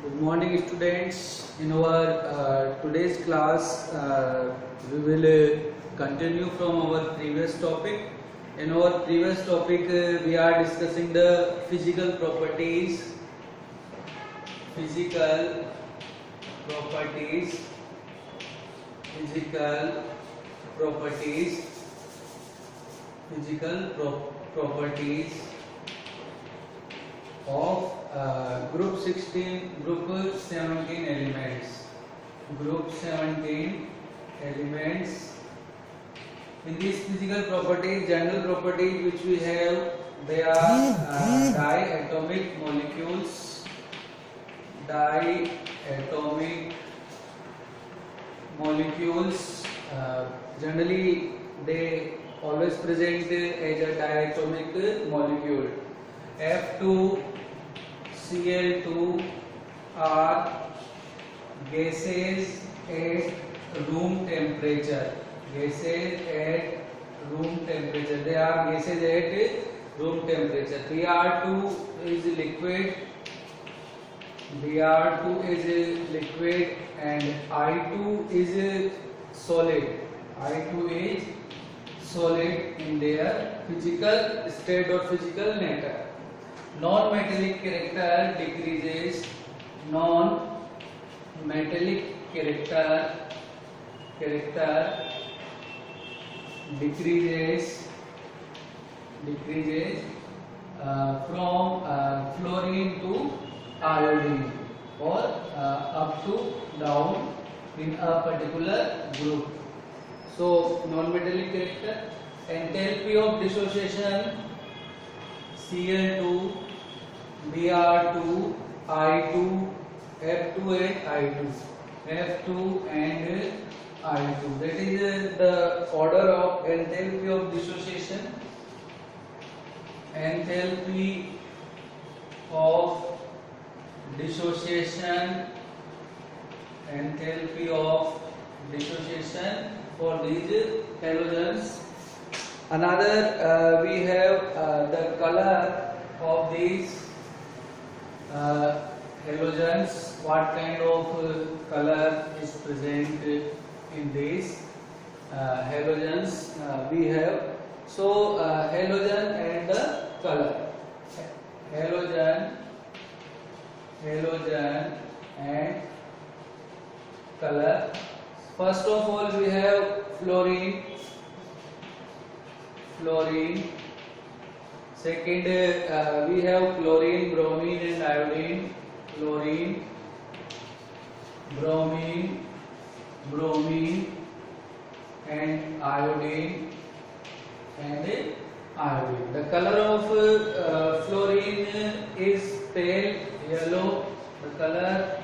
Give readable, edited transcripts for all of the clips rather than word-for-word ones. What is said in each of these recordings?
Good morning, students. In our today's class, we will continue from our previous topic. In our previous topic, we are discussing the physical properties, physical properties, physical properties, properties of group 16, group 17 elements. Group 17 elements. In these physical properties, general properties which we have, they are diatomic molecules. Diatomic molecules. Generally, they always present as a diatomic molecule. F2Cl2 are gases at room temperature. Gases at room temperature. They are gases at room temperature. Br2 is liquid. Br2 is liquid and I2 is solid. I2 is solid in their physical state or physical nature. Non-metallic character decreases. Non-metallic character decreases from fluorine to iodine or up to down in a particular group. So non-metallic character, enthalpy of dissociation Cl2, Br2, I2, F2 and I2, F2 and I2. That is the order of enthalpy of dissociation. Enthalpy of dissociation. Enthalpy of dissociation for these halogens. Another we have the color of these halogens. What kind of color is present in these halogens we have. So halogen and the color. Halogen and color. First of all, we have fluorine. Second, we have chlorine, bromine and iodine. Chlorine, bromine and iodine The color of fluorine is pale yellow. The color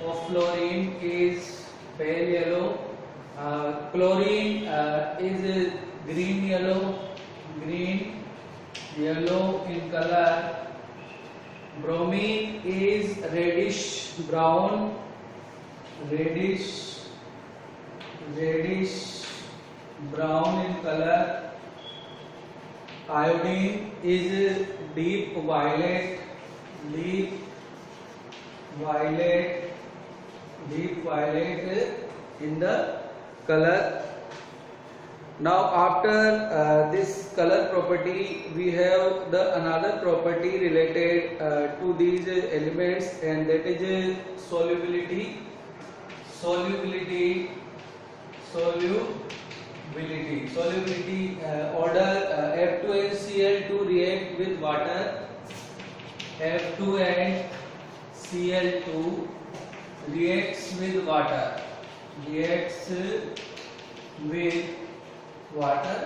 of fluorine is pale yellow. Chlorine is green yellow in color. Bromine is reddish brown in color. Iodine is deep violet in the color. Now after this color property, we have the another property related to these elements, and that is solubility. Order F2 and Cl2 react with water. F2 and Cl2 reacts with water.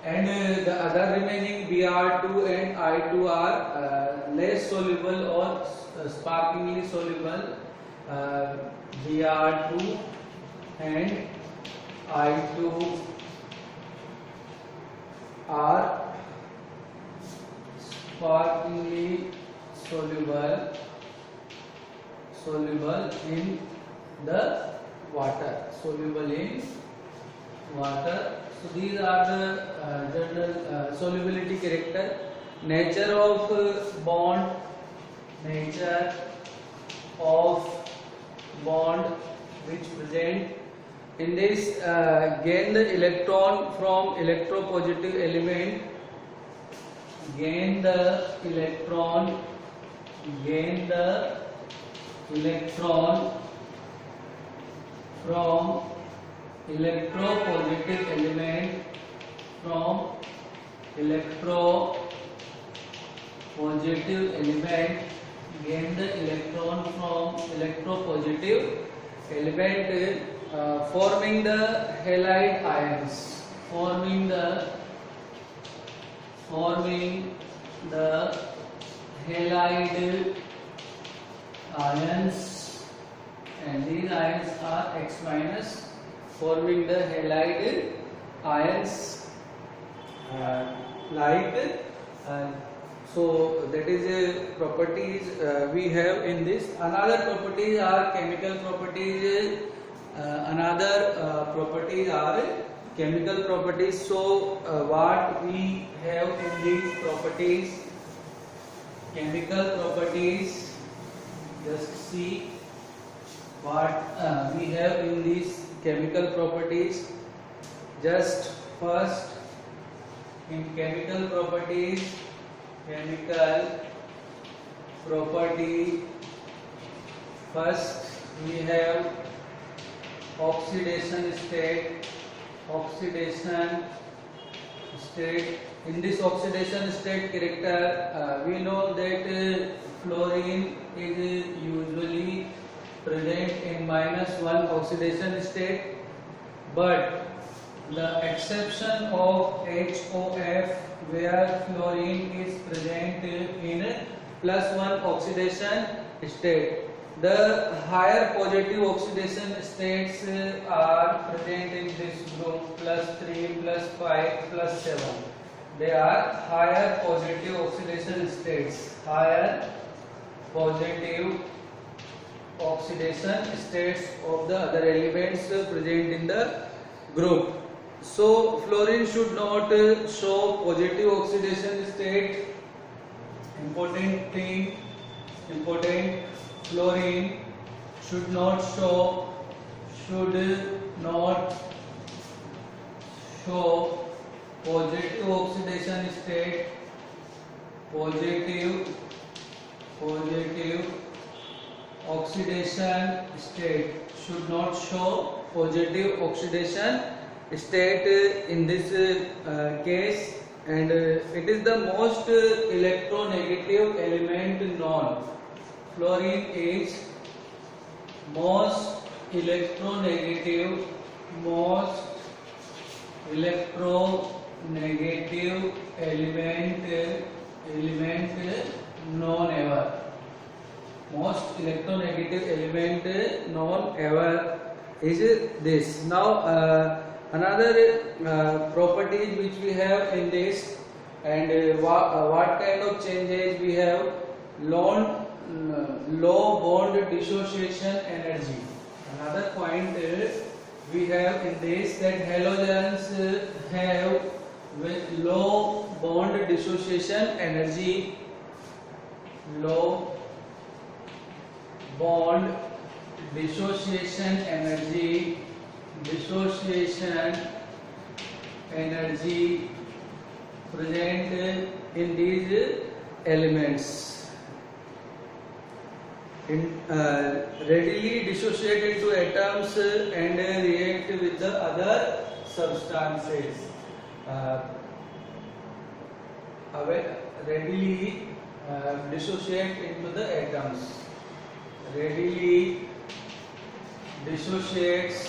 And the other remaining Br2 and I2 are less soluble or sparkingly soluble. Br2 and I2 are sparkingly soluble in the water. So these are the general solubility character. Nature of bond. Nature of bond which present in this gain the electron from electropositive element, gain the electron from electropositive element, gain the electron from electropositive element, forming the halide ions, forming the halide ions, and these ions are X minus, forming the halide ions, so that is a properties we have in this. Another properties are chemical properties. So what we have in these properties, chemical properties, just see what we have in these chemical properties. Just first, in chemical property, first we have oxidation state. In this oxidation state character, we know that fluorine is usually present in -1 oxidation state, but the exception of HOF, where fluorine is present in +1 oxidation state. The higher positive oxidation states are present in this group, +3, +5, +7. They are higher positive oxidation states. Higher positive oxidation states of the other elements present in the group. So fluorine should not show positive oxidation state. Important thing, fluorine should not show positive oxidation state. Positive oxidation state should not show positive oxidation state in this case, and it is the most electronegative element known. Fluorine is most electronegative element known ever. Most electronegative element known ever is this. Now another properties which we have in this, and what kind of changes we have. Low bond dissociation energy. Another point we have in this, that halogens have with low bond dissociation energy. Low bond dissociation energy present in these elements. Readily dissociate into atoms and react with the other substances. Readily dissociate into the atoms. Readily dissociates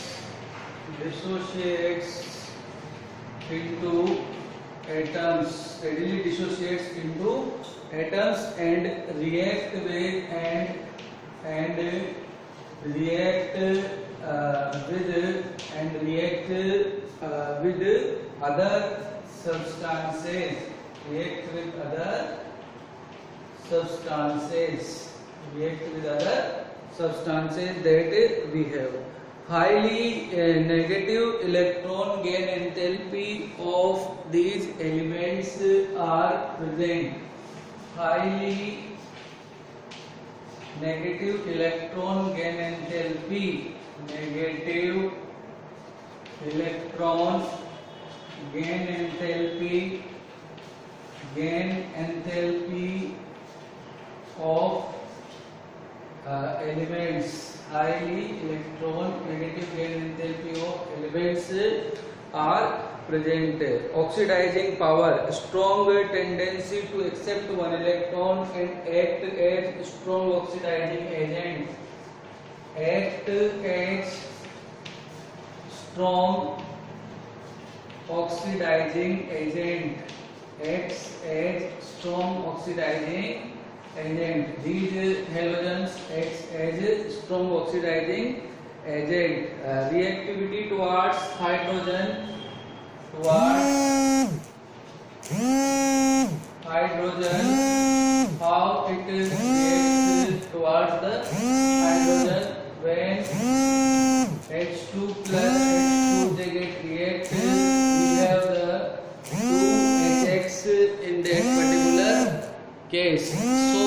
into atoms. Readily dissociates into atoms and react with other substances. React with other substances that we have. Highly negative electron gain enthalpy of these elements are present. Highly negative electron gain enthalpy, negative electron gain enthalpy of elements, highly electron negative gain enthalpy of elements are present. Oxidizing power, strong tendency to accept one electron and act as strong oxidizing agent. Act as strong oxidizing agent. Acts as strong oxidizing agent. These halogens acts as strong oxidizing agent. Reactivity towards hydrogen. How it reacts towards the hydrogen when H2 plus H2 they get reacted. We have the 2HX in that particular case. So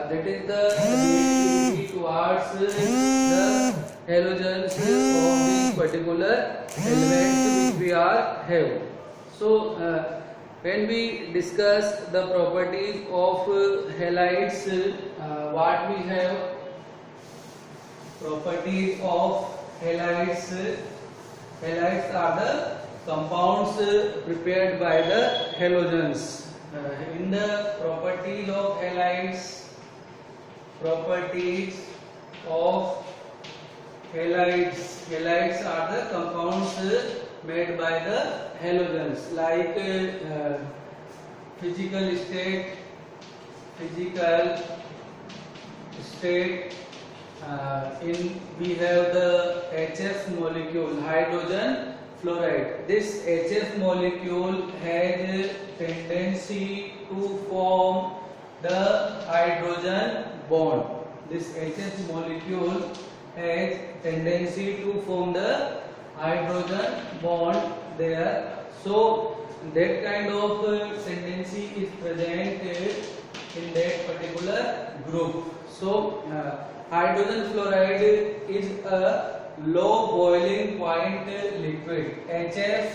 that is the reactivity towards the halogens of this particular element which we are have. So when we discuss the properties of halides, what we have? Properties of halides. Halides are the compounds prepared by the halogens. In the properties of halides, halides are the compounds made by the halogens, like physical state. In we have the HF molecule, hydrogen fluoride. This HF molecule has a tendency to form the hydrogen bond. This HF molecule has tendency to form the hydrogen bond there. So that kind of tendency is present in that particular group. So hydrogen fluoride is a low boiling point liquid. HF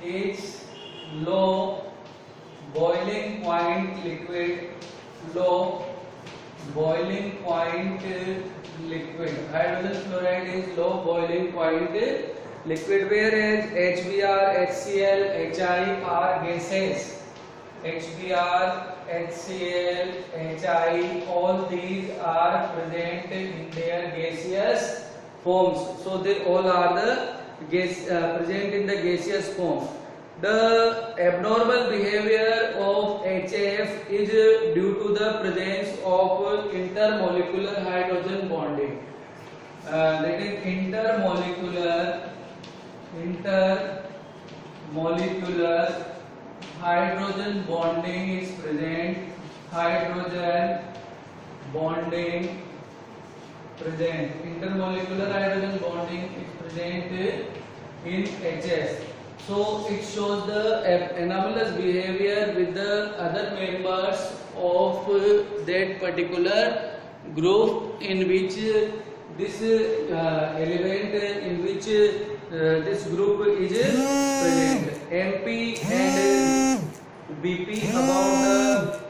is low boiling point liquid. Low boiling point liquid. Hydrogen fluoride is low boiling point liquid, whereas HBr, HCl, HI are gases. HBr, HCl, HI, all these are present in their gaseous forms. So they all are the gas present in the gaseous form. The abnormal behavior of HF is due to the presence of intermolecular hydrogen bonding. That is intermolecular hydrogen bonding is present. Hydrogen bonding present. Intermolecular hydrogen bonding is present in HS. So it shows the anomalous behavior with the other members of that particular group in which this element in which this group is present. MP and BP about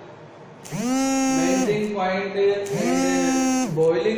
the melting point and boiling